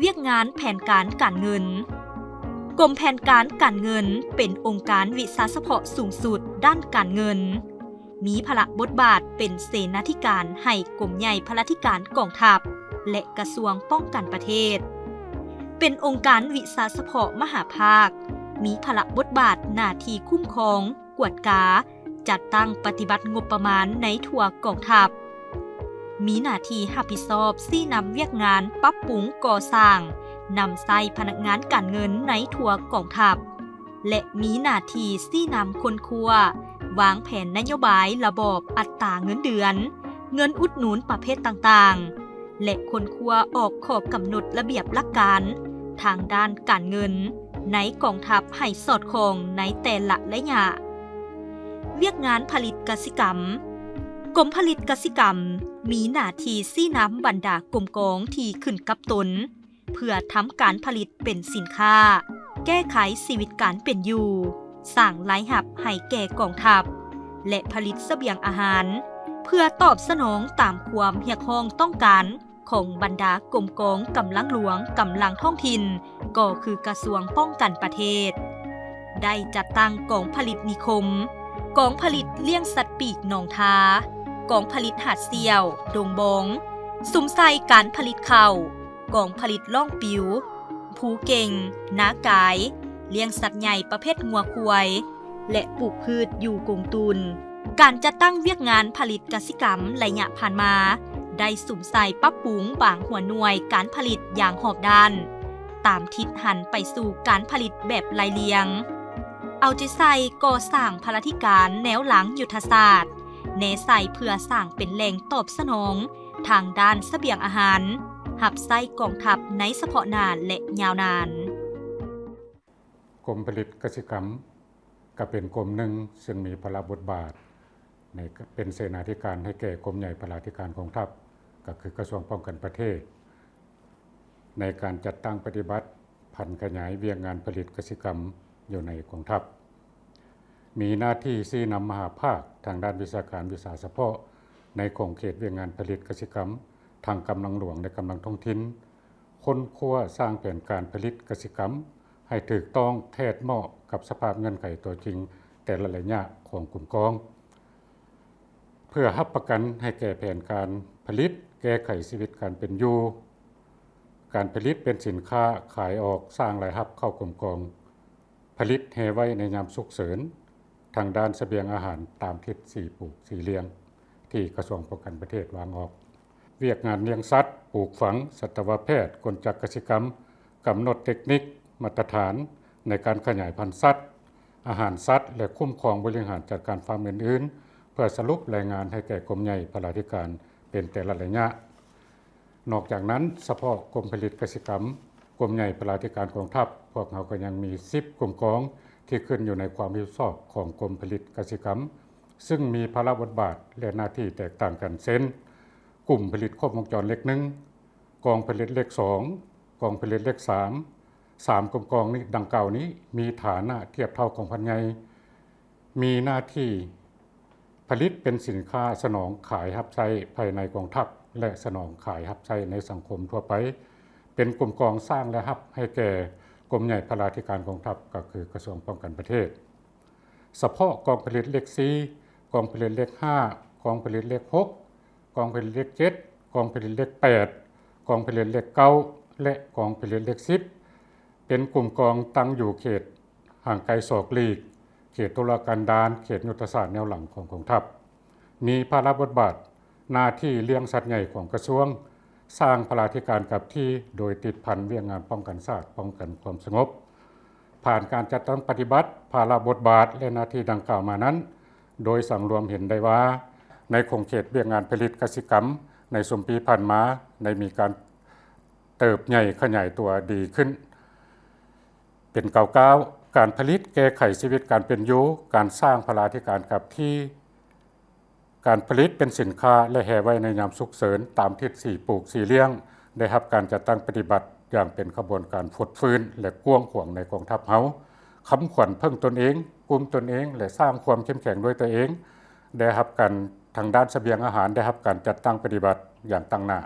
เวียกงานแผนการการเงินกรมแผนการการเงินเป็นองค์การวิสาสะเพาะสูงสุดด้านการเงินมีพระบทบาทเป็นเสนาธิการให้กรมใหญ่พระธิการกองทัพและกระทรวงป้องกันประเทศเป็นองค์การวิสาสะเพาะมหาภาคมีพระบทบาทหน้าที่คุ้มครองกวดกาจัดตั้งปฏิบัติงบประมาณในทั่วกองทัพมีหน้าที่รับผิดชอบซี่นำเวียกงานปรับปรุงก่อสร้างนำใส่พนักงานการเงินในทั่วกองทัพและมีหน้าที่ซี่นำคนครัววางแผนนโยบายระบอบอัตราเงินเดือนเงินอุดหนุนประเภทต่างๆและคนครัวออกข้อกำหนดระเบียบหลักการทางด้านการเงินในกองทัพให้สอดคล้องในแต่ละระยะเวียกงานผลิตกสิกรรมกรมผลิตกสิกรรมมีหน้าที่ซี่นำบรรดากรมกองที่ขึ้นกับตนเพื่อทำการผลิตเป็นสินค้าแก้ไขชีวิตการเป็นอยู่สร้างรายรับให้แก่กองทัพและผลิตเสบียงอาหารเพื่อตอบสนองตามความเรียกร้องต้องการของบรรดากรมกองกำลังหลวงกำลังท้องถิ่นก็คือกระทรวงป้องกันประเทศได้จัดตั้งกองผลิตนิคมกองผลิตเลี้ยงสัตว์ปีกหนองทากองผลิตหาดเซียวดงบงสุมไซการผลิตข้าวกองผลิตล่องปิ๋วผูเก่งนากายเลี้ยงสัตว์ใหญ่ประเภทงัวควายและปลูกพืชอยู่กงตุนการจัดตั้งเวียกงานผลิตกสิกรรมระยะผ่านมาได้สุมใส่ปรับปรุงบางหัวหน่วยการผลิตอย่างหอบด้านตามทิศหันไปสู่การผลิตแบบรายเรียงเอาใจใส่ก่อสร้างพลธิการแนวหลังยุทธศาสตร์แนใส่เพื่อสร้างเป็นแหล่งตอบสนองทางด้านเสบียงอาหารหับไส้กองทัพในเฉพาะนานและยาวนานกรมผลิตกสิกรรมก็เป็นกรมหนึ่งซึ่งมีพระบทบาทในเป็นเสนาธิการให้แก่กรมใหญ่พระธิการกองทัพก็คือกระทรวงป้องกันประเทศในการจัดตั้งปฏิบัติพันขยายเวียงงานผลิตกสิกรรมอยู่ในกองทัพมีหน้าที่ซี่นำมหาภาคทางด้านวิชาการวิสาสะเพาะในของเขตเวียงงานผลิตกสิกรรมทางกำลังหลวงและกำลังท้องถิ่นค้นคว้าสร้างแผนการผลิตกสิกรรมให้ถูกต้องแทศเหมาะกับสภาพเงื่อนไขตัวจริงแต่ละระยะของกลุ่มกองเพื่อรับประกันให้แก่แผนการผลิตแก้ไขชีวิตการเป็นอยู่การผลิตเป็นสินค้าขายออกสร้างรายรับเข้ากลุ่มกองผลิตให้ไว้ในยามฉุกเฉินทางด้านเสบียงอาหารตามทิศ4ปลูก4เลี้ยงที่กระทรวงป้องกันประเทศวางออกเวียกงานเลี้ยงสัตว์ปลูกฝังสัตวแพทย์กลจักกสิกรรมกำหนดเทคนิคมาตรฐานในการขยายพันธุ์สัตว์อาหารสัตว์และคุ้มครองบริหารจัดการฟาร์มอื่นๆเพื่อสรุปรายงานให้แก่กรมใหญ่พระธิการเป็นแต่ละระยะนอกจากนั้นเฉพาะกรมผลิตกสิกรรมกรมใหญ่พระธิการกองทัพพวกเราก็ยังมี10กรมกองที่ขึ้นอยู่ในความรับผิดชอบของกรมผลิตกสิกรรมซึ่งมีภาระบทบาทและหน้าที่แตกต่างกันเช่นกลุ่มผลิตครบวงจรเล็ก1กองผลิตเล็ก2กองผลิตเล็ก3กรมกองนี้ดังกล่าวนี้มีฐานะเทียบเท่าของพันใหญ่มีหน้าที่ผลิตเป็นสินค้าสนองขายรับใช้ภายในกองทัพและสนองขายรับใช้ในสังคมทั่วไปเป็นกลุ่มกองสร้างและรับให้แก่กรมใหญ่พระธิการกองทัพก็คือกระทรวงป้องกันประเทศเฉพาะกองผลิตเล็ก4กองผลิตเล็ก5กองผลิตเล็ก6กองผลิตเล็ก7กองผลิตเล็ก8กองผลิตเล็ก9และกองผลิตเล็ก10เป็นกลุ่มกองตั้งอยู่เขตห่างไกลศอกลีกเขตตุลาการดารเขตยุทธศาสตร์แนวหลังของกองทัพมีภาระบทบาทหน้าที่เลี้ยงสัตว์ใหญ่ของกระทรวงสร้างพระธิการกับที่โดยติดพันเวียงงานป้องกันชาติป้องกันความสงบผ่านการจัดตั้งปฏิบัติภาระบทบาทและหน้าที่ดังกล่าวมานั้นโดยสังรวมเห็นได้ว่าในของเขตเวียงงานผลิตกสิกรรมในสมปีผ่านมาได้มีการเติบใหญ่ขยายตัวดีขึ้นเป็นก้าวการผลิตแก้ไขชีวิตการเป็นอยู่การสร้างพลาธิการกับที่การผลิตเป็นสินค้าและแห่ไว้ในยามฉุกเฉินตามทิศ4ปลูก4เลี้ยงได้รับการจัดตั้งปฏิบัติอย่างเป็นขบวนการฟดฟื้นและกว้างขวางในกองทัพเฮาค้ำขวัญเพิ่งตนเองกลุ่มตนเองและสร้างความเข้มแข็งด้วยตัวเองได้รับการทางด้านเสบียงอาหารได้รับการจัดตั้งปฏิบัติอย่างตั้งหน้า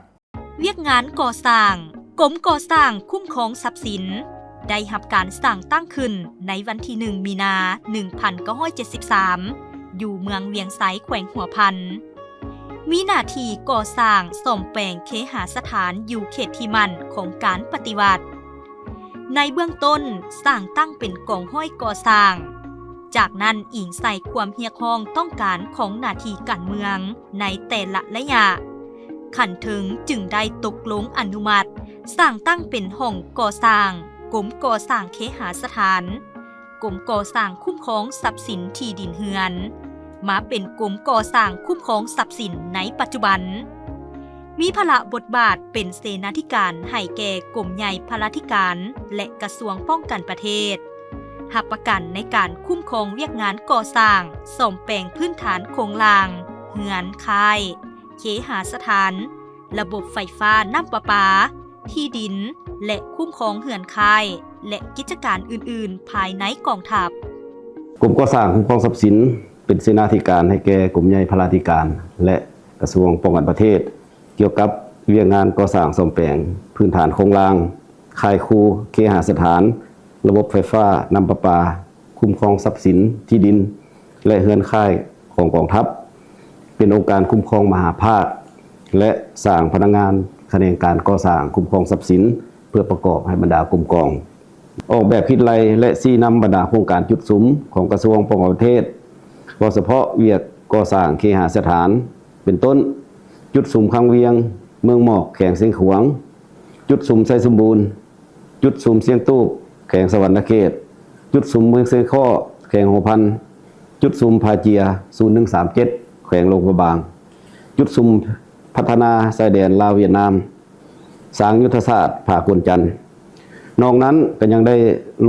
เวียกงานก่อสร้าง กรมก่อสร้างคุ้มครองทรัพย์สินได้รับการสร้างตั้งขึ้นในวันที่ 1 มีนา 1973 อยู่เมืองเวียงไสแขวงหัวพันมีหน้าที่ก่อสร้างซ่อมแปลงเคหสถานอยู่เขตที่มั่นของการปฏิวัติในเบื้องต้นสร้างตั้งเป็นกองห้อยก่อสร้างจากนั้นอิงใส่ความเฮียกห้องต้องการของหน้าที่การเมืองในแต่ละระยะขันถึงจึงได้ตกลงอนุมัติสร้างตั้งเป็นห้องก่อสร้างกรมก่อสร้างเคหสถานกรมก่อสร้างคุ้มครองทรัพย์สินที่ดินเฮือนมาเป็นกรมก่อสร้างคุ้มครองทรัพย์สินในปัจจุบันมีภาระบทบาทเป็นเสนาธิการให้แก่กรมใหญ่พลาธิการและกระทรวงป้องกันประเทศรับประกันในการคุ้มครองเวียกงานก่อสร้างซ่อมแปลงพื้นฐานโครงรางเฮือนค่ายเคหสถานระบบไฟฟ้าน้ำประปาที่ดินและคุ้มครองเฮือนค่ายและกิจการอื่นๆภายในกองทัพกรมก่อสร้างคุ้มครองทรัพย์สินเป็นเสนาธิการให้แก่กรมใหญ่พลาธิการและกระทรวงป้องกันประเทศเกี่ยวกับเรื่องงานก่อสร้างซ่อมแปลงพื้นฐานโครงรางค่ายครูเคหสถานระบบไฟฟ้าน้ำประปาคุ้มครองทรัพย์สินที่ดินและเฮือนค่ายของกองทัพเป็นองค์การคุ้มครองมหาภาคและสร้างพนักงานแขนงการก่อสร้างคุ้มครองทรัพย์สินเพื่อประกอบให้บรรดากรมกองออกแบบคิดไล่และชี้นำบรรดาโครงการจุดสุมของกระทรวงป้องกันประเทศโดยเฉพาะเวียกก่อสร้างเคหสถานเป็นต้นจุดสุมคังเวียงเมืองหมอกแขวงเสียงขวางจุดสุมไซสมบูรณ์จุดสุมเสียงตู้แขวงสวรรณเขตจุดสุมเมืองเซข้อแขวงหัวพันจุดสุมพาเจีย0137แขวงลงประบางจุดสุมพัฒนาชายแดนลาวเวียดนามสร้างยุทธศาสตร์ผ่ากวนจันทร์นอกนั้นก็ยังได้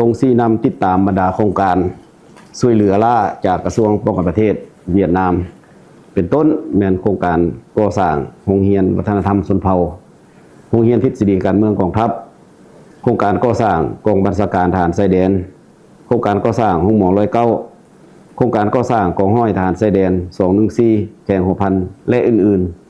ลงชี้นำติดตามบรรดาโครงการช่วยเหลือล่าจากกระทรวงป้องกันประเทศเวียดนามเป็นต้นแม่นโครงการก่อสร้างโรงเรียนวัฒนธรรมชนเผ่าโรงเรียนทฤษฎีการเมืองกองทัพโครงการก่อสร้างกองบัญชาการทหารชายแดนโครงการก่อสร้างห้องหมอ109โครงการก่อสร้างกองห้อยทหารชายแดน214แขวงหัวพันและอื่นๆ